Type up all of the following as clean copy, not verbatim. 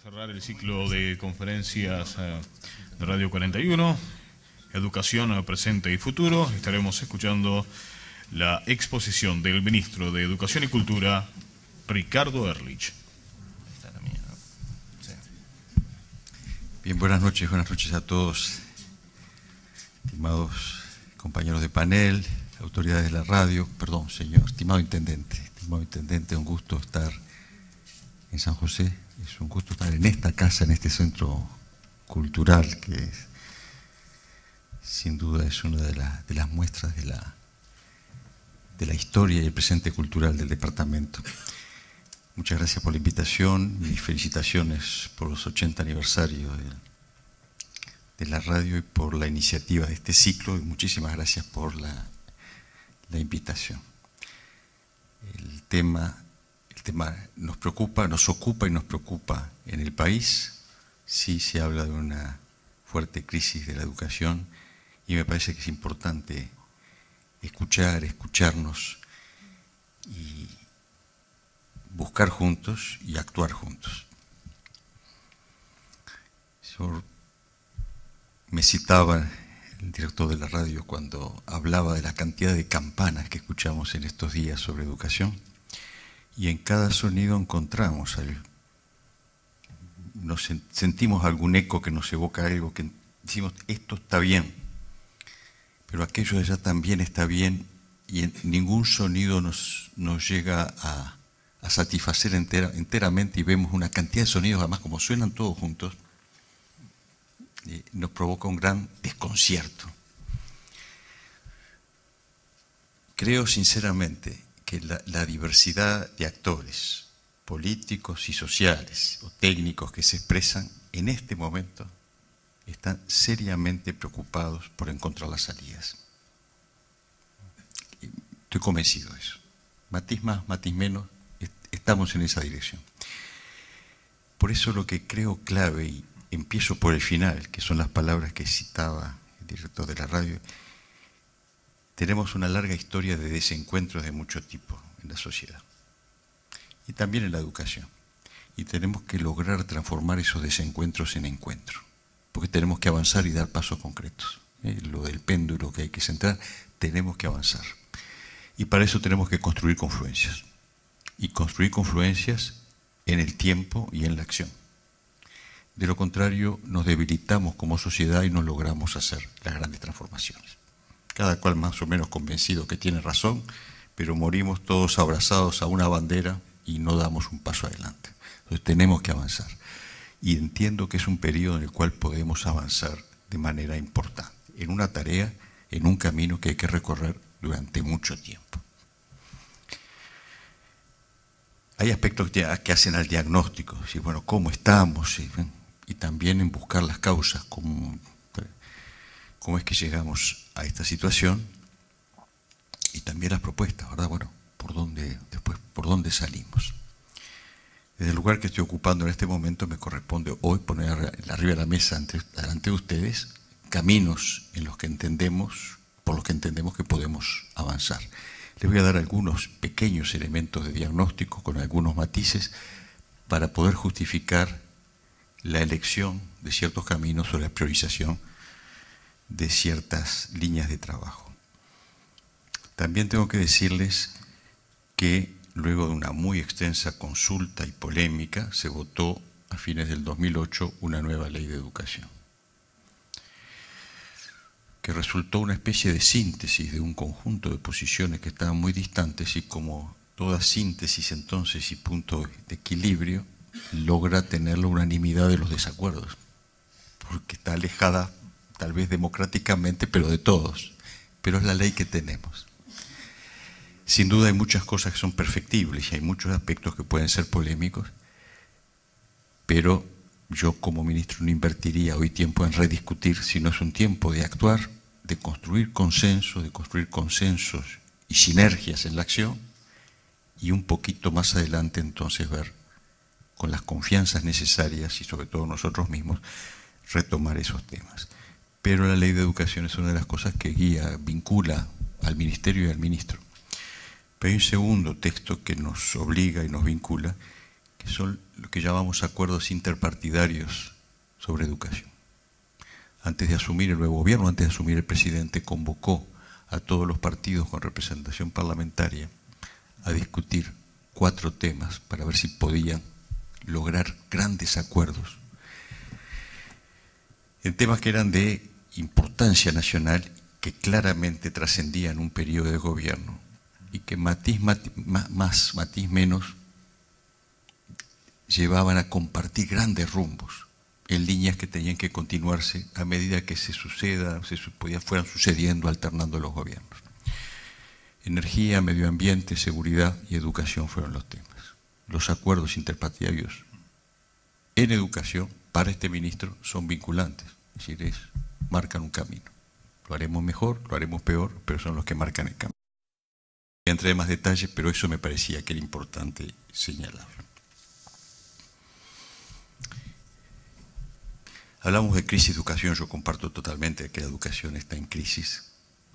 cerrar el ciclo de conferencias de Radio 41, Educación, Presente y Futuro, estaremos escuchando la exposición del ministro de Educación y Cultura, Ricardo Ehrlich. Bien, buenas noches a todos, estimados compañeros de panel, autoridades de la radio, perdón, señor, estimado intendente, un gusto estar en San José, es un gusto estar en esta casa, en este centro cultural que es, sin duda es una de las muestras de la historia y el presente cultural del departamento. Muchas gracias por la invitación y felicitaciones por los 80 aniversarios de la radio y por la iniciativa de este ciclo, y muchísimas gracias por la invitación. El tema nos preocupa, nos ocupa y nos preocupa en el país. Sí se habla de una fuerte crisis de la educación y me parece que es importante escucharnos y buscar juntos y actuar juntos. Me citaba el director de la radio cuando hablaba de la cantidad de campanas que escuchamos en estos días sobre educación, y en cada sonido encontramos sentimos algún eco que nos evoca algo que decimos, esto está bien, pero aquello de allá también está bien, y ningún sonido nos llega a satisfacer enteramente, y vemos una cantidad de sonidos, además como suenan todos juntos, nos provoca un gran desconcierto. Creo sinceramente que la diversidad de actores políticos y sociales o técnicos que se expresan en este momento están seriamente preocupados por encontrar las salidas. Estoy convencido de eso. Matiz más, matiz menos, estamos en esa dirección. Por eso lo que creo clave, y empiezo por el final, que son las palabras que citaba el director de la radio, tenemos una larga historia de desencuentros de mucho tipo en la sociedad y también en la educación. Y tenemos que lograr transformar esos desencuentros en encuentros, porque tenemos que avanzar y dar pasos concretos. Lo del péndulo que hay que centrar, tenemos que avanzar. Y para eso tenemos que construir confluencias. Y construir confluencias en el tiempo y en la acción. De lo contrario, nos debilitamos como sociedad y no logramos hacer las grandes transformaciones. Cada cual más o menos convencido que tiene razón, pero morimos todos abrazados a una bandera y no damos un paso adelante. Entonces tenemos que avanzar. Y entiendo que es un periodo en el cual podemos avanzar de manera importante, en una tarea, en un camino que hay que recorrer durante mucho tiempo. Hay aspectos que hacen al diagnóstico, decir, bueno, ¿cómo estamos? Y también en buscar las causas, cómo es que llegamos a esta situación, y también las propuestas, ¿verdad? Bueno, ¿por dónde salimos? Desde el lugar que estoy ocupando en este momento me corresponde hoy poner arriba de la mesa delante de ustedes caminos en los que por los que entendemos que podemos avanzar. Les voy a dar algunos pequeños elementos de diagnóstico con algunos matices para poder justificar la elección de ciertos caminos o la priorización de ciertas líneas de trabajo. También tengo que decirles que luego de una muy extensa consulta y polémica se votó a fines del 2008 una nueva ley de educación, que resultó una especie de síntesis de un conjunto de posiciones que estaban muy distantes, y como toda síntesis entonces y punto de equilibrio logra tener la unanimidad de los desacuerdos, porque está alejada tal vez democráticamente, pero de todos, pero es la ley que tenemos. Sin duda hay muchas cosas que son perfectibles y hay muchos aspectos que pueden ser polémicos, pero yo como ministro no invertiría hoy tiempo en rediscutir, sino es un tiempo de actuar, de construir consensos y sinergias en la acción, y un poquito más adelante entonces ver con las confianzas necesarias y sobre todo nosotros mismos retomar esos temas. Pero la ley de educación es una de las cosas que vincula al ministerio y al ministro. Pero hay un segundo texto que nos obliga y nos vincula, que son lo que llamamos acuerdos interpartidarios sobre educación. Antes de asumir el nuevo gobierno, antes de asumir el presidente, convocó a todos los partidos con representación parlamentaria a discutir 4 temas para ver si podían lograr grandes acuerdos en temas que eran de importancia nacional, que claramente trascendían un periodo de gobierno y que matiz menos llevaban a compartir grandes rumbos en líneas que tenían que continuarse a medida que fueran sucediendo, alternando los gobiernos. Energía, medio ambiente, seguridad y educación fueron los temas. Los acuerdos interpartidarios en educación para este ministro son vinculantes, es decir, marcan un camino. Lo haremos mejor, lo haremos peor, pero son los que marcan el camino. Entré en más detalles, pero eso me parecía que era importante señalar. Hablamos de crisis de educación, yo comparto totalmente que la educación está en crisis.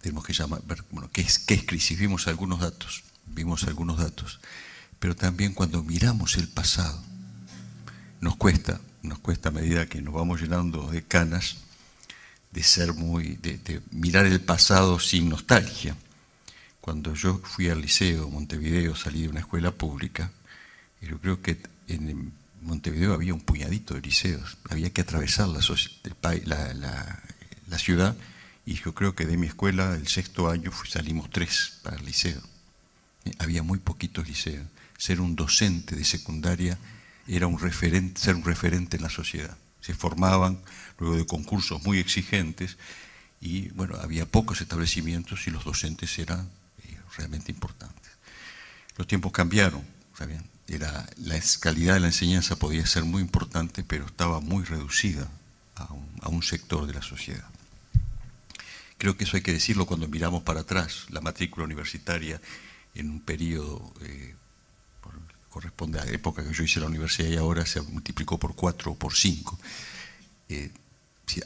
Tenemos que ver, bueno, ¿qué es crisis? Vimos algunos datos, pero también cuando miramos el pasado, nos cuesta a medida que nos vamos llenando de canas, de mirar el pasado sin nostalgia. Cuando yo fui al liceo de Montevideo, salí de una escuela pública, y yo creo que en Montevideo había un puñadito de liceos, había que atravesar la ciudad, y yo creo que de mi escuela, el 6º año, salimos 3 para el liceo. Había muy poquitos liceos. Ser un docente de secundaria era ser un referente en la sociedad. Se formaban luego de concursos muy exigentes y bueno, había pocos establecimientos y los docentes eran realmente importantes. Los tiempos cambiaron, ¿saben? La calidad de la enseñanza podía ser muy importante, pero estaba muy reducida a un sector de la sociedad. Creo que eso hay que decirlo cuando miramos para atrás. La matrícula universitaria en un periodo, corresponde a la época que yo hice la universidad y ahora se multiplicó por 4 o por 5.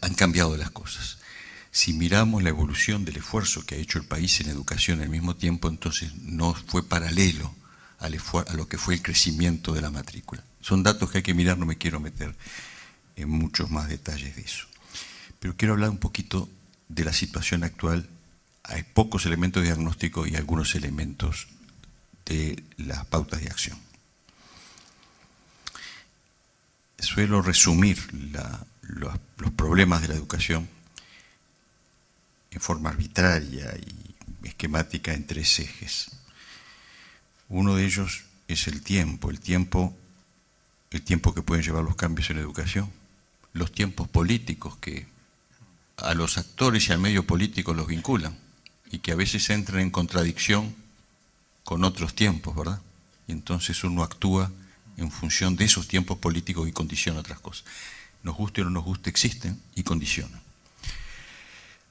Han cambiado las cosas. Si miramos la evolución del esfuerzo que ha hecho el país en educación al mismo tiempo, entonces no fue paralelo a lo que fue el crecimiento de la matrícula. Son datos que hay que mirar, no me quiero meter en muchos más detalles de eso. Pero quiero hablar un poquito de la situación actual. Hay pocos elementos de diagnóstico y algunos elementos de las pautas de acción. Suelo resumir los problemas de la educación en forma arbitraria y esquemática en 3 ejes. Uno de ellos es el tiempo que pueden llevar los cambios en la educación, los tiempos políticos que a los actores y al medio político los vinculan y que a veces entran en contradicción con otros tiempos, ¿verdad? Y entonces uno actúa en función de esos tiempos políticos y condiciona otras cosas. Nos guste o no nos guste, existen y condicionan.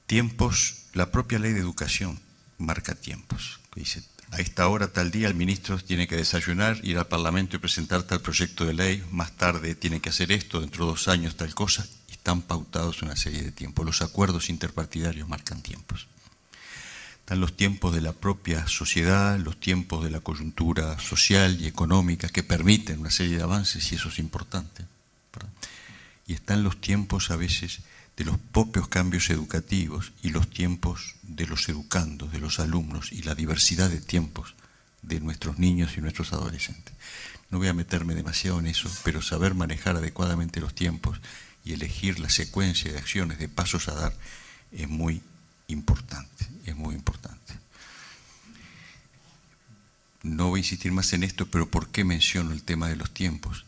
Tiempos, la propia ley de educación marca tiempos. Dice, a esta hora, tal día, el ministro tiene que desayunar, ir al Parlamento y presentar tal proyecto de ley, más tarde tiene que hacer esto, dentro de 2 años tal cosa, y están pautados una serie de tiempos. Los acuerdos interpartidarios marcan tiempos. Están los tiempos de la propia sociedad, los tiempos de la coyuntura social y económica que permiten una serie de avances, y eso es importante, ¿verdad? Y están los tiempos a veces de los propios cambios educativos y los tiempos de los educandos, de los alumnos y la diversidad de tiempos de nuestros niños y nuestros adolescentes. No voy a meterme demasiado en eso, pero saber manejar adecuadamente los tiempos y elegir la secuencia de acciones, de pasos a dar, es muy importante, es muy importante. No voy a insistir más en esto, pero ¿por qué menciono el tema de los tiempos?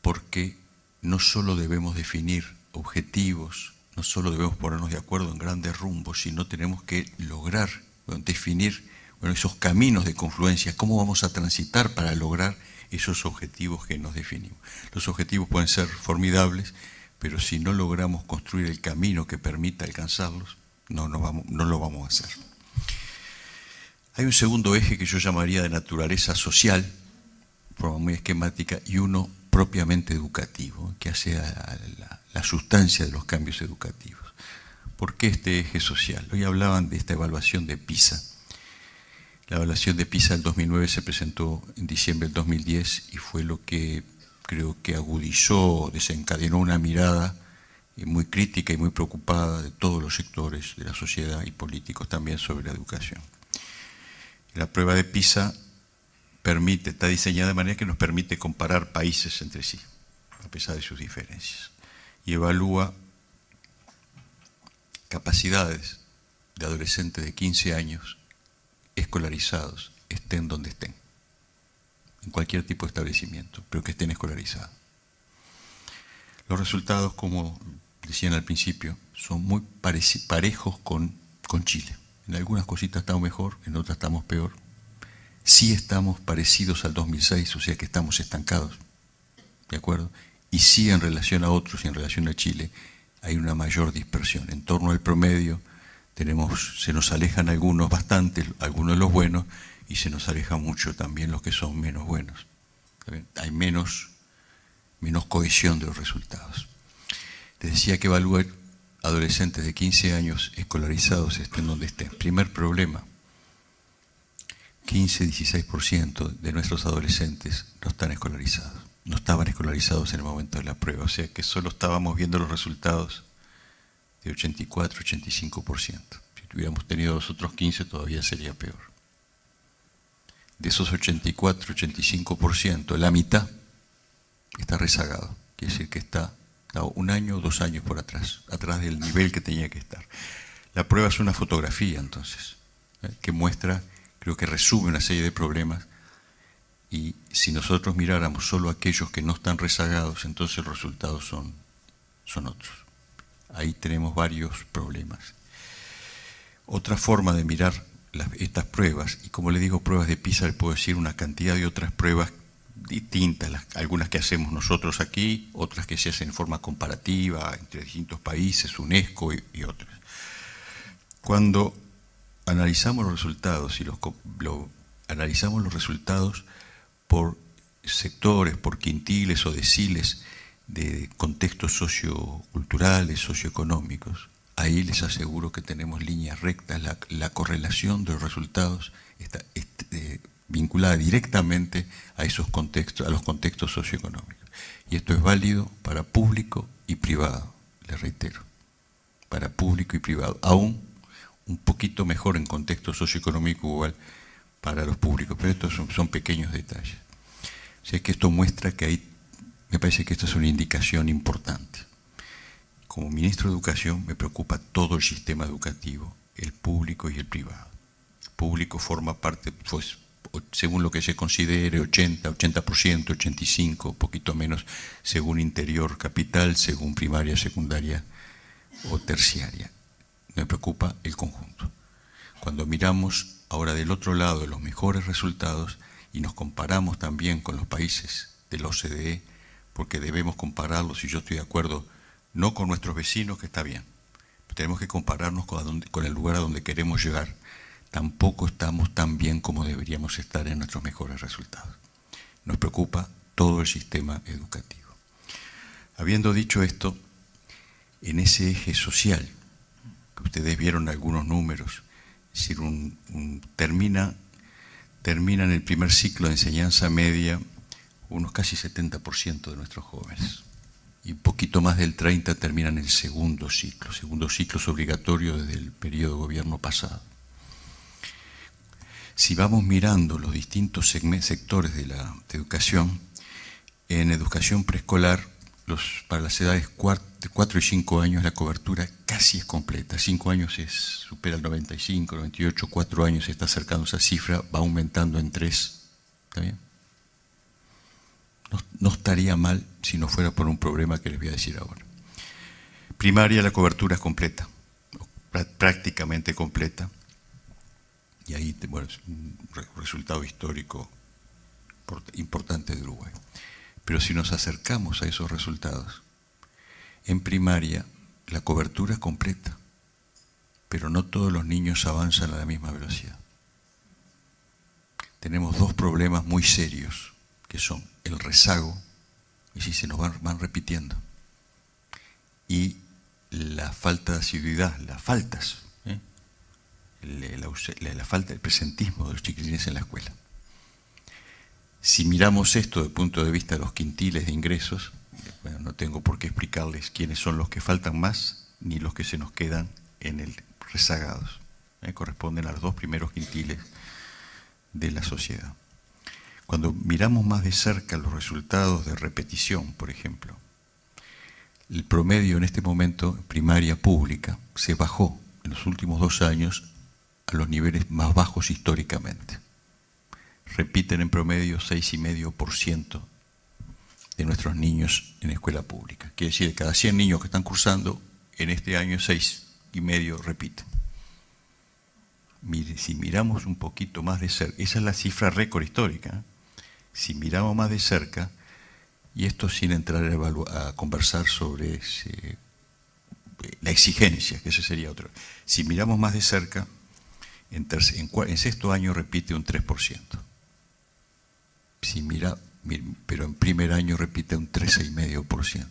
Porque no solo debemos definir objetivos, no solo debemos ponernos de acuerdo en grandes rumbos, sino tenemos que lograr definir esos caminos de confluencia, cómo vamos a transitar para lograr esos objetivos que nos definimos. Los objetivos pueden ser formidables, pero si no logramos construir el camino que permita alcanzarlos, no lo vamos a hacer. Hay un segundo eje que yo llamaría de naturaleza social, de forma muy esquemática, y uno propiamente educativo, que hace a la sustancia de los cambios educativos. ¿Por qué este eje social? Hoy hablaban de esta evaluación de PISA. La evaluación de PISA del 2009 se presentó en diciembre del 2010 y fue lo que creo que agudizó, desencadenó una mirada muy crítica y muy preocupada de todos los sectores de la sociedad y políticos también sobre la educación. La prueba de PISA está diseñada de manera que nos permite comparar países entre sí, a pesar de sus diferencias, y evalúa capacidades de adolescentes de 15 años escolarizados, estén donde estén, en cualquier tipo de establecimiento, pero que estén escolarizados. Los resultados, como decían al principio, son muy parejos con Chile. En algunas cositas estamos mejor, en otras estamos peor. Sí estamos parecidos al 2006, o sea que estamos estancados, ¿de acuerdo? Y sí en relación a otros y en relación a Chile hay una mayor dispersión. En torno al promedio se nos alejan algunos bastante, algunos de los buenos, y se nos alejan mucho también los que son menos buenos. Hay menos cohesión de los resultados. Les decía que evalúa adolescentes de 15 años escolarizados, estén donde estén. Primer problema, 15-16% de nuestros adolescentes no están escolarizados. No estaban escolarizados en el momento de la prueba, o sea que solo estábamos viendo los resultados de 84-85%. Si tuviéramos tenido los otros 15 todavía sería peor. De esos 84-85%, la mitad está rezagado. Quiere decir que está 1 año o 2 años por atrás del nivel que tenía que estar. La prueba es una fotografía, entonces, que muestra, creo que resume una serie de problemas, y si nosotros miráramos solo aquellos que no están rezagados, entonces los resultados son otros. Ahí tenemos varios problemas. Otra forma de mirar estas pruebas, y como le digo pruebas de PISA, le puedo decir una cantidad de otras pruebas distintas, algunas que hacemos nosotros aquí, otras que se hacen en forma comparativa entre distintos países, UNESCO y otras. Cuando analizamos los resultados, y analizamos los resultados por sectores, por quintiles o deciles de contextos socioculturales, socioeconómicos, ahí les aseguro que tenemos líneas rectas, la correlación de los resultados está vinculada directamente a esos contextos, a los contextos socioeconómicos. Y esto es válido para público y privado, les reitero, para público y privado, aún un poquito mejor en contexto socioeconómico igual para los públicos, pero estos son pequeños detalles. O sea que esto muestra que me parece que esta es una indicación importante. Como ministro de Educación me preocupa todo el sistema educativo, el público y el privado. El público forma parte, pues, según lo que se considere, 80%, 85%, poquito menos, según interior capital, según primaria, secundaria o terciaria. Me preocupa el conjunto. Cuando miramos ahora del otro lado de los mejores resultados y nos comparamos también con los países de la OCDE, porque debemos compararlos, y yo estoy de acuerdo, no con nuestros vecinos, que está bien, pero tenemos que compararnos con el lugar a donde queremos llegar. Tampoco estamos tan bien como deberíamos estar en nuestros mejores resultados. Nos preocupa todo el sistema educativo. Habiendo dicho esto, en ese eje social, que ustedes vieron algunos números, es decir, termina en el primer ciclo de enseñanza media unos casi 70% de nuestros jóvenes, y un poquito más del 30% terminan el segundo ciclo. Segundo ciclo es obligatorio desde el periodo de gobierno pasado. Si vamos mirando los distintos sectores de la educación, en educación preescolar, para las edades 4 y 5 años la cobertura casi es completa. 5 años supera el 95, 98, 4 años se está acercando esa cifra, va aumentando en 3. ¿Está bien? No estaría mal si no fuera por un problema que les voy a decir ahora. Primaria, la cobertura es completa, prácticamente completa. Y ahí, bueno, es un resultado histórico importante de Uruguay. Pero si nos acercamos a esos resultados, en primaria la cobertura es completa, pero no todos los niños avanzan a la misma velocidad. Tenemos 2 problemas muy serios, que son el rezago, y si se nos van repitiendo, y la falta de asiduidad, las faltas. la falta del presentismo de los chiquilines en la escuela. Si miramos esto desde el punto de vista de los quintiles de ingresos, bueno, no tengo por qué explicarles quiénes son los que faltan más ni los que se nos quedan en el rezagados. Corresponden a los dos primeros quintiles de la sociedad. Cuando miramos más de cerca los resultados de repetición, por ejemplo, el promedio en este momento en primaria pública se bajó en los últimos 2 años a los niveles más bajos históricamente. Repiten en promedio 6,5% de nuestros niños en escuela pública. Quiere decir, de cada 100 niños que están cursando, en este año 6,5 repiten. Mire, si miramos un poquito más de cerca, esa es la cifra récord histórica. Si miramos más de cerca, y esto sin entrar a conversar sobre la exigencia, que ese sería otro. Si miramos más de cerca, en sexto año repite un 3%. Pero en primer año repite un 13,5%.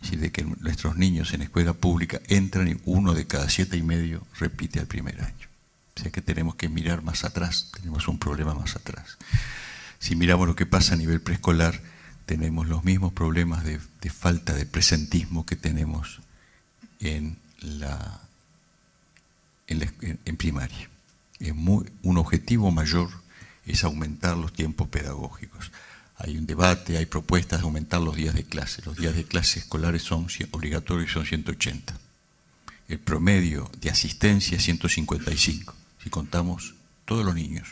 Es decir, de que nuestros niños en escuela pública entran y 1 de cada 7,5 repite al primer año. O sea que tenemos que mirar más atrás, tenemos un problema más atrás. Si miramos lo que pasa a nivel preescolar, tenemos los mismos problemas de falta de presentismo que tenemos en primaria. Un objetivo mayor es aumentar los tiempos pedagógicos. Hay un debate, hay propuestas de aumentar los días de clase. Los días de clase escolares son obligatorios y son 180. El promedio de asistencia es 155, si contamos todos los niños,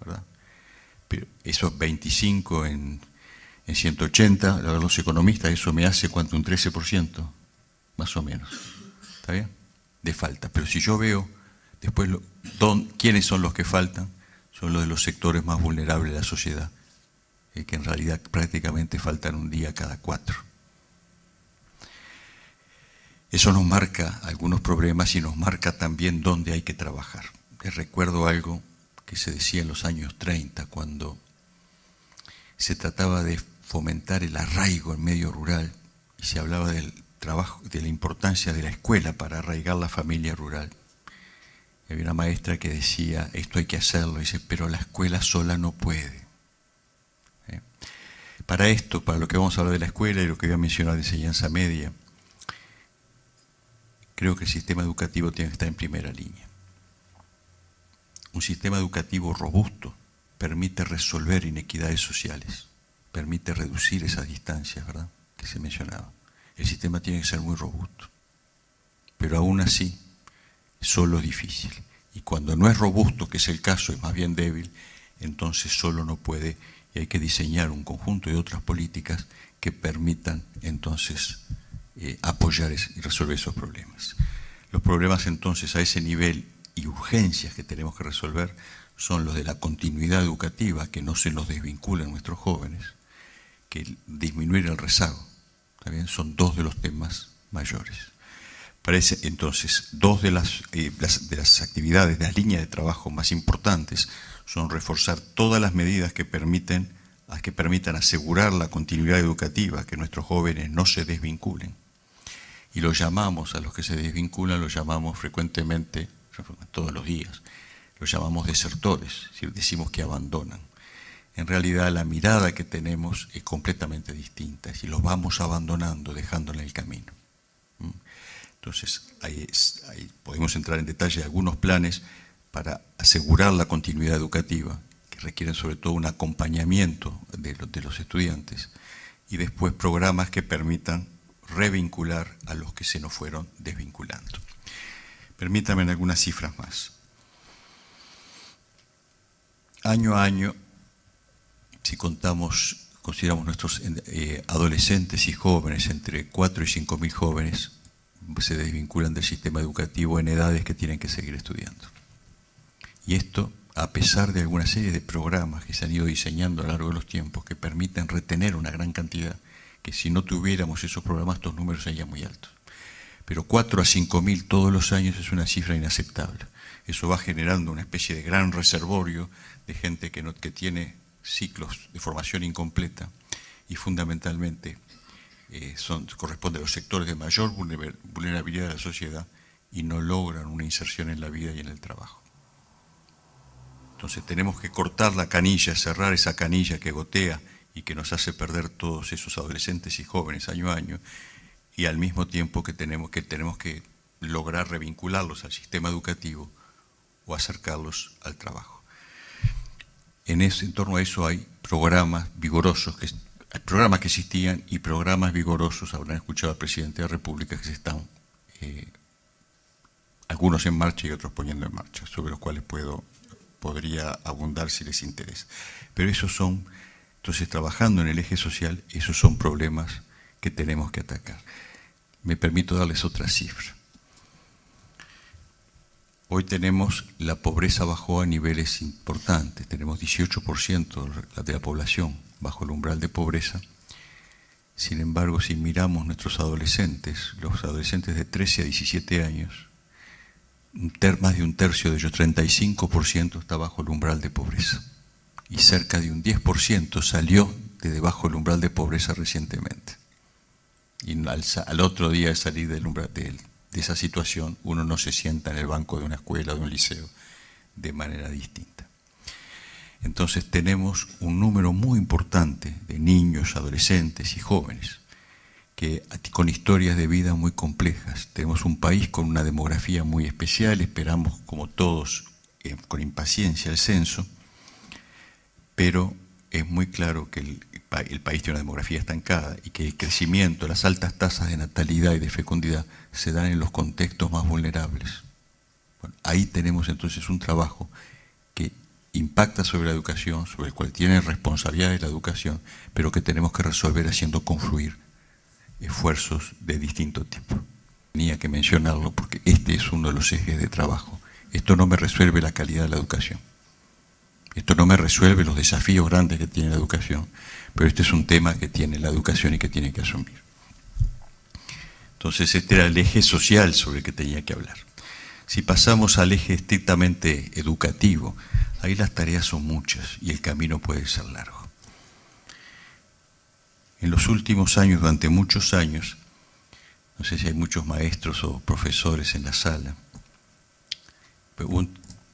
¿verdad? Pero esos 25 en 180, los economistas, eso me hace ¿cuánto? Un 13%, más o menos. ¿Está bien? De falta. Pero si yo veo después quiénes son los que faltan, son los de los sectores más vulnerables de la sociedad, que en realidad prácticamente faltan un día cada 4. Eso nos marca algunos problemas y nos marca también dónde hay que trabajar. Les recuerdo algo que se decía en los años 30, cuando se trataba de fomentar el arraigo en medio rural y se hablaba del trabajo, de la importancia de la escuela para arraigar la familia rural. Y había una maestra que decía, esto hay que hacerlo, y dice, pero la escuela sola no puede. Para esto, para lo que vamos a hablar de la escuela y lo que voy a mencionar de enseñanza media, creo que el sistema educativo tiene que estar en primera línea. Un sistema educativo robusto permite resolver inequidades sociales, permite reducir esas distancias, ¿verdad?, que se mencionaba. El sistema tiene que ser muy robusto, pero aún así, solo es difícil. Y cuando no es robusto, que es el caso, es más bien débil, entonces solo no puede, y hay que diseñar un conjunto de otras políticas que permitan entonces apoyar y resolver esos problemas. Los problemas entonces a ese nivel y urgencias que tenemos que resolver son los de la continuidad educativa, que no se nos desvinculen nuestros jóvenes, que disminuir el rezago, ¿está bien? Son 2 de los temas mayores. Parece entonces, 2 de las actividades, de las líneas de trabajo más importantes, son reforzar todas las medidas que permitan asegurar la continuidad educativa, que nuestros jóvenes no se desvinculen. Y los llamamos, a los que se desvinculan, los llamamos frecuentemente, todos los días, los llamamos desertores, es decir, decimos que abandonan. En realidad la mirada que tenemos es completamente distinta, es decir, los vamos abandonando, dejándolos en el camino. Entonces, ahí podemos entrar en detalle de algunos planes para asegurar la continuidad educativa, que requieren sobre todo un acompañamiento de los estudiantes, y después programas que permitan revincular a los que se nos fueron desvinculando. Permítanme algunas cifras más. Año a año, si consideramos nuestros adolescentes y jóvenes, entre 4 y 5.000 jóvenes, se desvinculan del sistema educativo en edades que tienen que seguir estudiando. Y esto, a pesar de alguna serie de programas que se han ido diseñando a lo largo de los tiempos, que permiten retener una gran cantidad, que si no tuviéramos esos programas, estos números serían muy altos. Pero 4 a 5.000 todos los años es una cifra inaceptable. Eso va generando una especie de gran reservorio de gente que tiene ciclos de formación incompleta y fundamentalmente corresponde a los sectores de mayor vulnerabilidad de la sociedad y no logran una inserción en la vida y en el trabajo. Entonces tenemos que cortar la canilla, cerrar esa canilla que gotea y que nos hace perder todos esos adolescentes y jóvenes año a año, y al mismo tiempo que tenemos que lograr revincularlos al sistema educativo o acercarlos al trabajo. En torno a eso hay programas vigorosos, programas que existían y programas vigorosos, habrán escuchado al presidente de la República, que se están, algunos en marcha y otros poniendo en marcha, sobre los cuales podría abundar si les interesa. Pero esos son, entonces, trabajando en el eje social, esos son problemas que tenemos que atacar. Me permito darles otra cifra. Hoy tenemos, la pobreza bajó a niveles importantes, tenemos 18% de la población bajo el umbral de pobreza. Sin embargo, si miramos nuestros adolescentes, los adolescentes de 13 a 17 años, más de un tercio de ellos, 35%, está bajo el umbral de pobreza. Y cerca de un 10% salió de debajo del umbral de pobreza recientemente. Y al otro día de salir del umbral de esa situación, uno no se sienta en el banco de una escuela o de un liceo de manera distinta. Entonces tenemos un número muy importante de niños, adolescentes y jóvenes con historias de vida muy complejas. Tenemos un país con una demografía muy especial, esperamos como todos con impaciencia el censo, pero es muy claro que el país tiene una demografía estancada y que el crecimiento, las altas tasas de natalidad y de fecundidad se dan en los contextos más vulnerables. Bueno, ahí tenemos entonces un trabajo que impacta sobre la educación, sobre el cual tiene responsabilidades la educación, pero que tenemos que resolver haciendo confluir esfuerzos de distinto tipo. Tenía que mencionarlo porque este es uno de los ejes de trabajo. Esto no me resuelve la calidad de la educación. Esto no me resuelve los desafíos grandes que tiene la educación, pero este es un tema que tiene la educación y que tiene que asumir. Entonces este era el eje social sobre el que tenía que hablar. Si pasamos al eje estrictamente educativo, ahí las tareas son muchas y el camino puede ser largo. En los últimos años, durante muchos años, no sé si hay muchos maestros o profesores en la sala, pero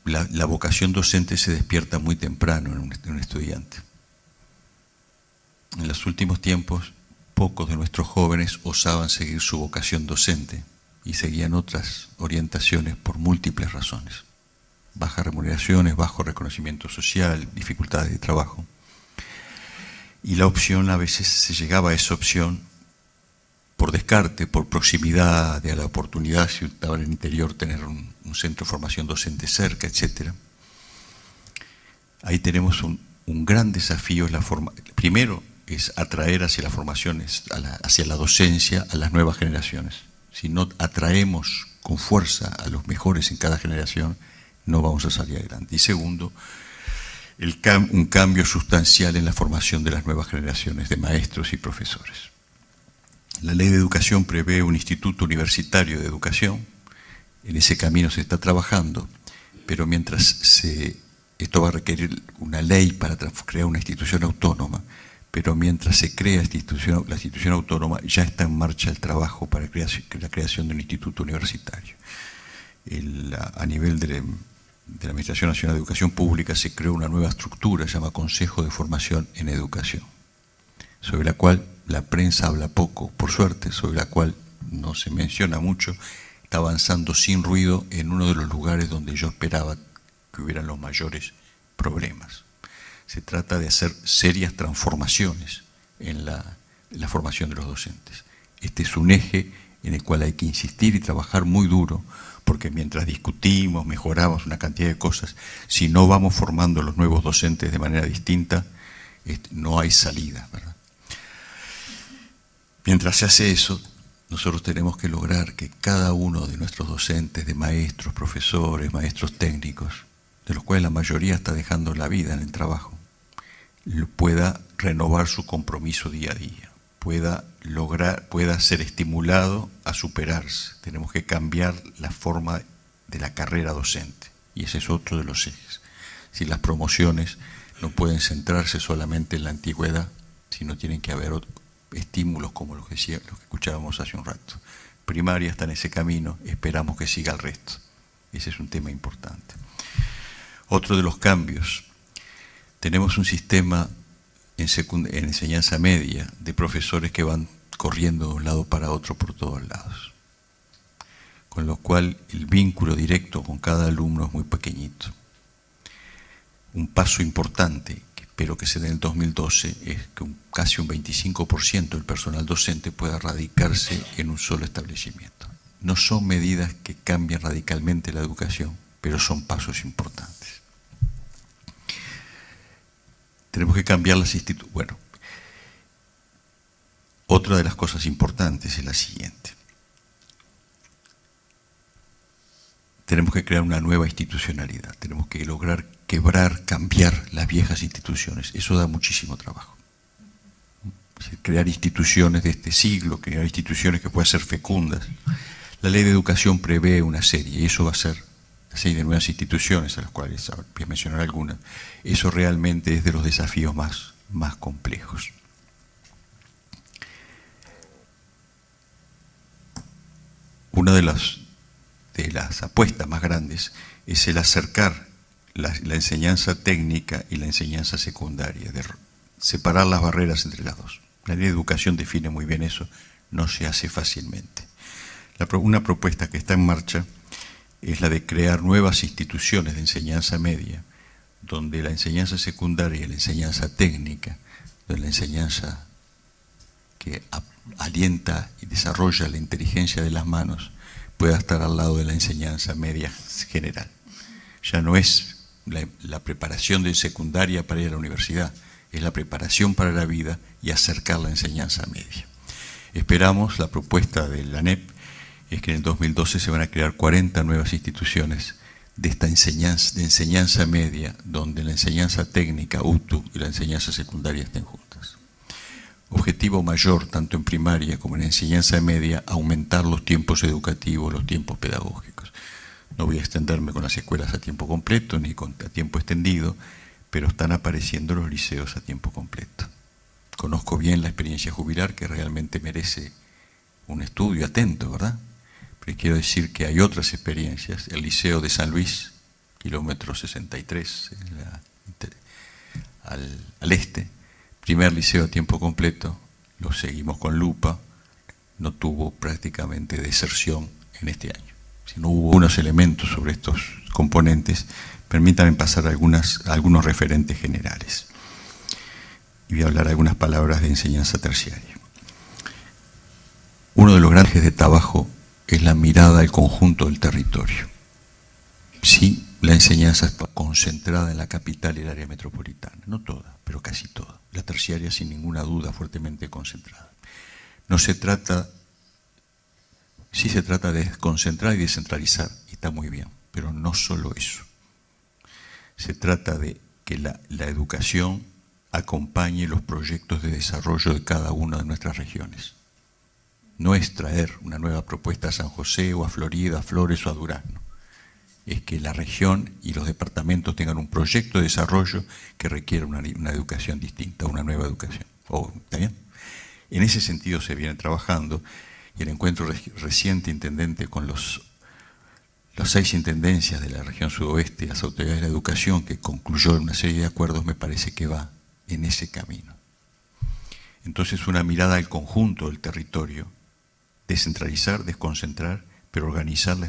la vocación docente se despierta muy temprano en un estudiante. En los últimos tiempos, pocos de nuestros jóvenes osaban seguir su vocación docente y seguían otras orientaciones por múltiples razones. Bajas remuneraciones, bajo reconocimiento social, dificultades de trabajo. Y la opción, a veces se llegaba a esa opción por descarte, por proximidad de la oportunidad, si estaba en el interior, tener un centro de formación docente cerca, etc. Ahí tenemos un gran desafío. Primero es atraer hacia las formaciones, hacia la docencia, a las nuevas generaciones. Si no atraemos con fuerza a los mejores en cada generación, no vamos a salir adelante. Y segundo, un cambio sustancial en la formación de las nuevas generaciones de maestros y profesores. La Ley de Educación prevé un instituto universitario de educación. En ese camino se está trabajando, pero mientras esto va a requerir una ley para crear una institución autónoma, pero mientras se crea la institución autónoma, ya está en marcha el trabajo para la creación de un instituto universitario. A nivel de la Administración Nacional de Educación Pública se creó una nueva estructura, se llama Consejo de Formación en Educación, sobre la cual la prensa habla poco, por suerte, sobre la cual no se menciona mucho. Está avanzando sin ruido en uno de los lugares donde yo esperaba que hubieran los mayores problemas. Se trata de hacer serias transformaciones en la formación de los docentes. Este es un eje en el cual hay que insistir y trabajar muy duro, porque mientras discutimos, mejoramos una cantidad de cosas, si no vamos formando a los nuevos docentes de manera distinta, no hay salida, ¿verdad? Mientras se hace eso, nosotros tenemos que lograr que cada uno de nuestros docentes, de maestros, profesores, maestros técnicos, de los cuales la mayoría está dejando la vida en el trabajo, pueda renovar su compromiso día a día, pueda ser estimulado a superarse. Tenemos que cambiar la forma de la carrera docente, y ese es otro de los ejes. Si las promociones no pueden centrarse solamente en la antigüedad, sino tienen que haber estímulos como los que escuchábamos hace un rato, primaria está en ese camino, esperamos que siga el resto. Ese es un tema importante. Otro de los cambios, tenemos un sistema en enseñanza media de profesores que van corriendo de un lado para otro por todos lados, con lo cual el vínculo directo con cada alumno es muy pequeñito. Un paso importante, que espero que se dé en el 2012, es que casi un 25% del personal docente pueda radicarse en un solo establecimiento. No son medidas que cambien radicalmente la educación, pero son pasos importantes. Tenemos que cambiar las instituciones. Bueno, otra de las cosas importantes es la siguiente. Tenemos que crear una nueva institucionalidad, tenemos que lograr quebrar, cambiar las viejas instituciones. Eso da muchísimo trabajo. Crear instituciones de este siglo, crear instituciones que puedan ser fecundas. La ley de educación prevé una serie, y eso va a ser la serie de nuevas instituciones, a las cuales voy a mencionar algunas. Eso realmente es de los desafíos más complejos. Una de las apuestas más grandes es el acercar la enseñanza técnica y la enseñanza secundaria, de separar las barreras entre las dos. La ley de educación define muy bien eso, no se hace fácilmente. Una propuesta que está en marcha es la de crear nuevas instituciones de enseñanza media, donde la enseñanza secundaria y la enseñanza técnica, donde la enseñanza que alienta y desarrolla la inteligencia de las manos, pueda estar al lado de la enseñanza media general. Ya no es la preparación de secundaria para ir a la universidad, es la preparación para la vida y acercar la enseñanza media. Esperamos, la propuesta de la ANEP es que en el 2012 se van a crear 40 nuevas instituciones de esta enseñanza media, donde la enseñanza técnica, UTU, y la enseñanza secundaria estén juntas. Objetivo mayor, tanto en primaria como en enseñanza media, aumentar los tiempos educativos, los tiempos pedagógicos. No voy a extenderme con las escuelas a tiempo completo ni a tiempo extendido, pero están apareciendo los liceos a tiempo completo. Conozco bien la experiencia jubilar, que realmente merece un estudio atento, ¿verdad? Pero quiero decir que hay otras experiencias. El Liceo de San Luis, kilómetro 63, al este, primer liceo a tiempo completo, lo seguimos con lupa, no tuvo prácticamente deserción en este año. Si no hubo unos elementos sobre estos componentes, permítanme pasar algunos referentes generales. Y voy a hablar algunas palabras de enseñanza terciaria. Uno de los grandes ejes de trabajo es la mirada al conjunto del territorio. Sí, la enseñanza está concentrada en la capital y el área metropolitana, no toda, pero casi toda. La terciaria, sin ninguna duda, fuertemente concentrada. No se trata, sí se trata de concentrar y descentralizar, y está muy bien, pero no solo eso. Se trata de que la educación acompañe los proyectos de desarrollo de cada una de nuestras regiones. No es traer una nueva propuesta a San José o a Florida, a Flores o a Durazno. Es que la región y los departamentos tengan un proyecto de desarrollo que requiere una educación distinta, una nueva educación. ¿Está bien? En ese sentido se viene trabajando, y el encuentro reciente intendente con las 6 intendencias de la región sudoeste y las autoridades de la educación, que concluyó en una serie de acuerdos, me parece que va en ese camino. Entonces, una mirada al conjunto del territorio, descentralizar, desconcentrar, pero organizar la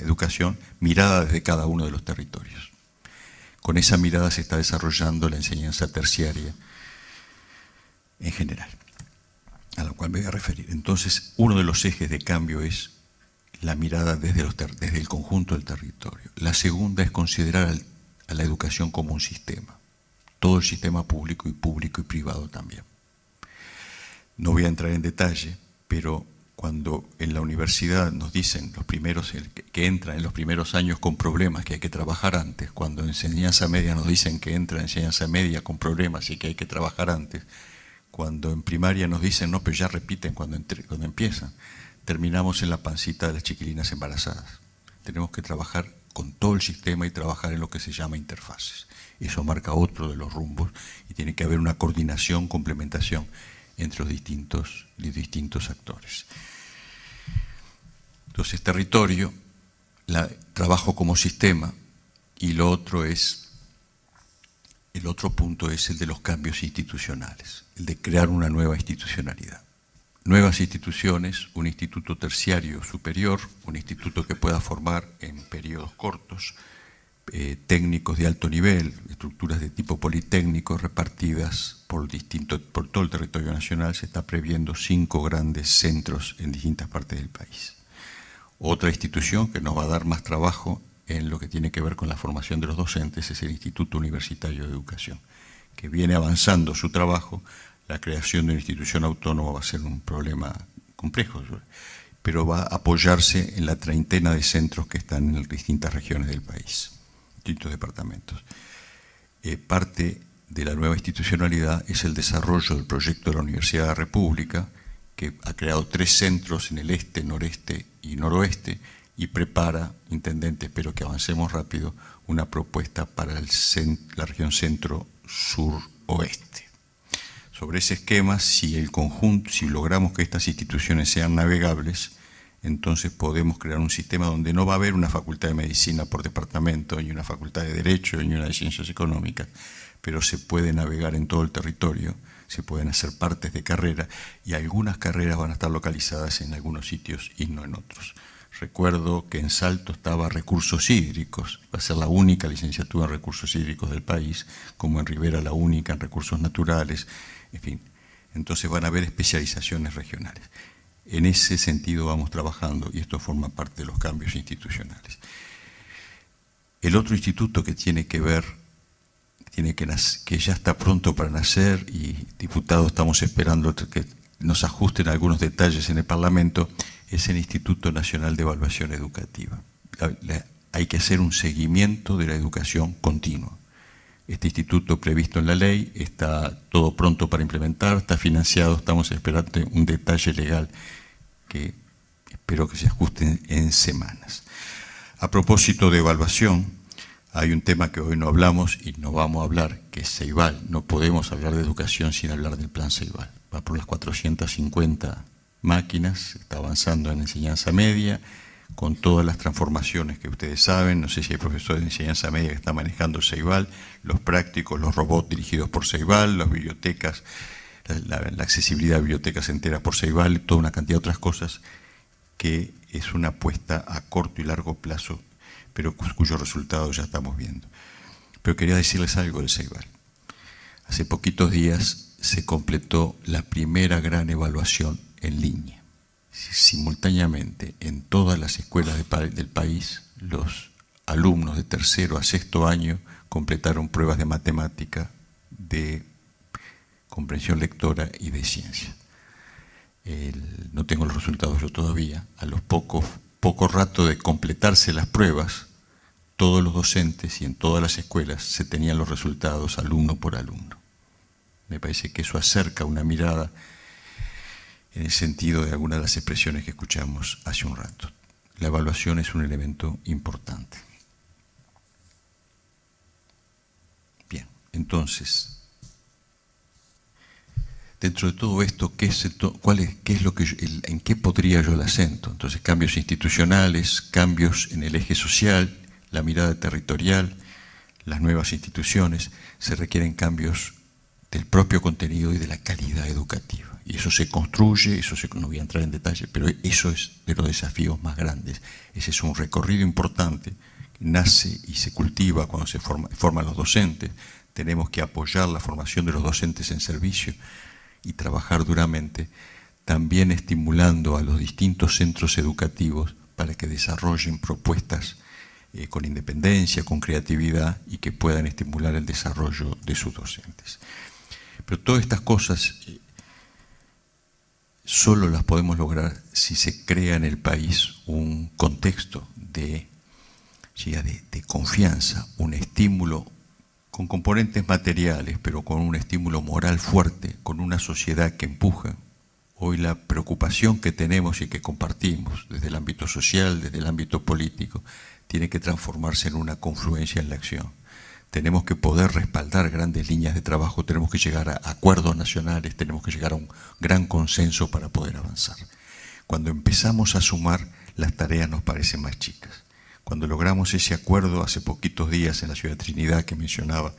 educación mirada desde cada uno de los territorios. Con esa mirada se está desarrollando la enseñanza terciaria en general, a la cual me voy a referir. Entonces, uno de los ejes de cambio es la mirada desde el conjunto del territorio. La segunda es considerar a la educación como un sistema, todo el sistema público y privado también. No voy a entrar en detalle, pero cuando en la universidad nos dicen que entran en los primeros años con problemas, que hay que trabajar antes, cuando en enseñanza media nos dicen que entra en enseñanza media con problemas y que hay que trabajar antes, cuando en primaria nos dicen no, pero ya repiten cuando empiezan, terminamos en la pancita de las chiquilinas embarazadas. Tenemos que trabajar con todo el sistema y trabajar en lo que se llama interfaces. Eso marca otro de los rumbos y tiene que haber una coordinación, complementación entre los distintos actores. Entonces, territorio, trabajo como sistema, y el otro punto es el de los cambios institucionales, el de crear una nueva institucionalidad. Nuevas instituciones, un instituto terciario superior, un instituto que pueda formar en periodos cortos, técnicos de alto nivel, estructuras de tipo politécnico repartidas por todo el territorio nacional. Se está previendo 5 grandes centros en distintas partes del país. Otra institución que nos va a dar más trabajo en lo que tiene que ver con la formación de los docentes es el Instituto Universitario de Educación, que viene avanzando su trabajo. La creación de una institución autónoma va a ser un problema complejo, pero va a apoyarse en la treintena de centros que están en distintas regiones del país, distintos departamentos. Parte de la nueva institucionalidad es el desarrollo del proyecto de la Universidad de la República, que ha creado 3 centros en el este, noreste y noroeste, y prepara, intendente, espero que avancemos rápido, una propuesta para la región centro-sur-oeste. Sobre ese esquema, si logramos que estas instituciones sean navegables, entonces podemos crear un sistema donde no va a haber una facultad de medicina por departamento, ni una facultad de derecho, ni una de ciencias económicas, pero se puede navegar en todo el territorio, se pueden hacer partes de carrera, y algunas carreras van a estar localizadas en algunos sitios y no en otros. Recuerdo que en Salto estaba recursos hídricos, va a ser la única licenciatura en recursos hídricos del país, como en Rivera la única en recursos naturales, en fin. Entonces van a haber especializaciones regionales. En ese sentido vamos trabajando, y esto forma parte de los cambios institucionales. El otro instituto que tiene que ver, que ya está pronto para nacer, y diputados estamos esperando que nos ajusten algunos detalles en el Parlamento, es el Instituto Nacional de Evaluación Educativa. Hay que hacer un seguimiento de la educación continua. Este instituto previsto en la ley está todo pronto para implementar, está financiado, estamos esperando un detalle legal que espero que se ajuste en semanas. A propósito de evaluación, hay un tema que hoy no hablamos y no vamos a hablar, que es Ceibal. No podemos hablar de educación sin hablar del plan Ceibal. Va por las 450 máquinas, está avanzando en enseñanza media, con todas las transformaciones que ustedes saben. No sé si hay profesores de enseñanza media que están manejando Ceibal, los prácticos, los robots dirigidos por Ceibal, las bibliotecas, la accesibilidad a bibliotecas enteras por Ceibal, toda una cantidad de otras cosas, que es una apuesta a corto y largo plazo, pero cuyos resultados ya estamos viendo. Pero quería decirles algo del Ceibal. Hace poquitos días se completó la primera gran evaluación en línea. Simultáneamente, en todas las escuelas del país, los alumnos de 3º a 6º año completaron pruebas de matemática, de comprensión lectora y de ciencia. No tengo los resultados yo todavía. A los poco rato de completarse las pruebas, todos los docentes y en todas las escuelas se tenían los resultados alumno por alumno. Me parece que eso acerca una mirada en el sentido de algunas de las expresiones que escuchamos hace un rato. La evaluación es un elemento importante. Bien, entonces, dentro de todo esto, ¿en qué podría yo el acento? Entonces, cambios institucionales, cambios en el eje social, la mirada territorial, las nuevas instituciones, se requieren cambios del propio contenido y de la calidad educativa. Y eso se construye, no voy a entrar en detalle, pero eso es de los desafíos más grandes. Ese es un recorrido importante que nace y se cultiva cuando se forman los docentes. Tenemos que apoyar la formación de los docentes en servicio y trabajar duramente, también estimulando a los distintos centros educativos para que desarrollen propuestas con independencia, con creatividad, y que puedan estimular el desarrollo de sus docentes. Pero todas estas cosas solo las podemos lograr si se crea en el país un contexto de confianza, un estímulo con componentes materiales, pero con un estímulo moral fuerte, con una sociedad que empuja. Hoy la preocupación que tenemos y que compartimos desde el ámbito social, desde el ámbito político, tiene que transformarse en una confluencia en la acción. tenemos que poder respaldar grandes líneas de trabajo, tenemos que llegar a acuerdos nacionales, tenemos que llegar a un gran consenso para poder avanzar. Cuando empezamos a sumar, las tareas nos parecen más chicas. Cuando logramos ese acuerdo hace poquitos días en la ciudad de Trinidad que mencionaba,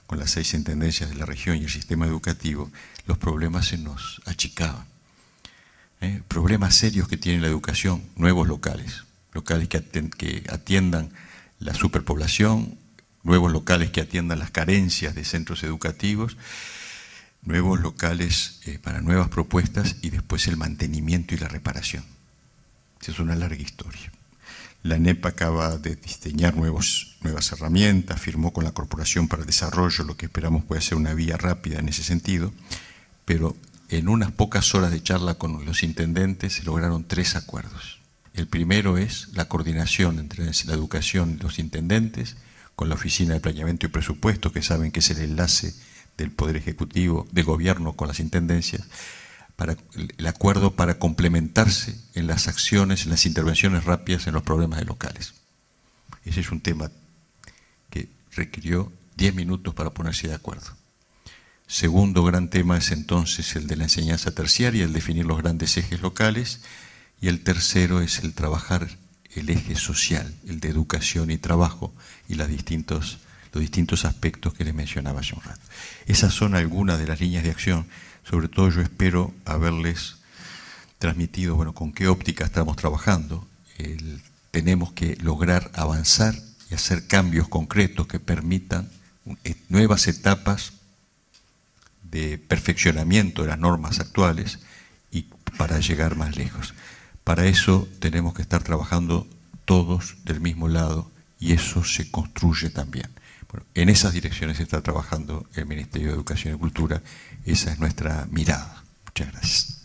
con las 6 intendencias de la región y el sistema educativo, los problemas se nos achicaban. Problemas serios que tiene la educación, nuevos locales que atiendan la superpoblación, nuevos locales que atiendan las carencias de centros educativos, nuevos locales para nuevas propuestas y después el mantenimiento y la reparación. Esa es una larga historia. La ANEP acaba de diseñar nuevas herramientas, firmó con la Corporación para el Desarrollo, lo que esperamos puede ser una vía rápida en ese sentido, pero en unas pocas horas de charla con los intendentes se lograron 3 acuerdos. El primero es la coordinación entre la educación y los intendentes, con la Oficina de Planeamiento y Presupuesto, que saben que es el enlace del Poder Ejecutivo, del Gobierno con las intendencias, el acuerdo para complementarse en las acciones, en las intervenciones rápidas en los problemas de locales. Ese es un tema que requirió 10 minutos para ponerse de acuerdo. Segundo gran tema es entonces el de la enseñanza terciaria, el definir los grandes ejes locales, y el tercero es el trabajar el eje social, el de educación y trabajo, y los distintos aspectos que les mencionaba hace un rato. Esas son algunas de las líneas de acción. Sobre todo yo espero haberles transmitido, bueno, con qué óptica estamos trabajando. Tenemos que lograr avanzar y hacer cambios concretos que permitan nuevas etapas de perfeccionamiento de las normas actuales y para llegar más lejos. Para eso tenemos que estar trabajando todos del mismo lado y eso se construye también. Bueno, en esas direcciones está trabajando el Ministerio de Educación y Cultura. Esa es nuestra mirada. Muchas gracias.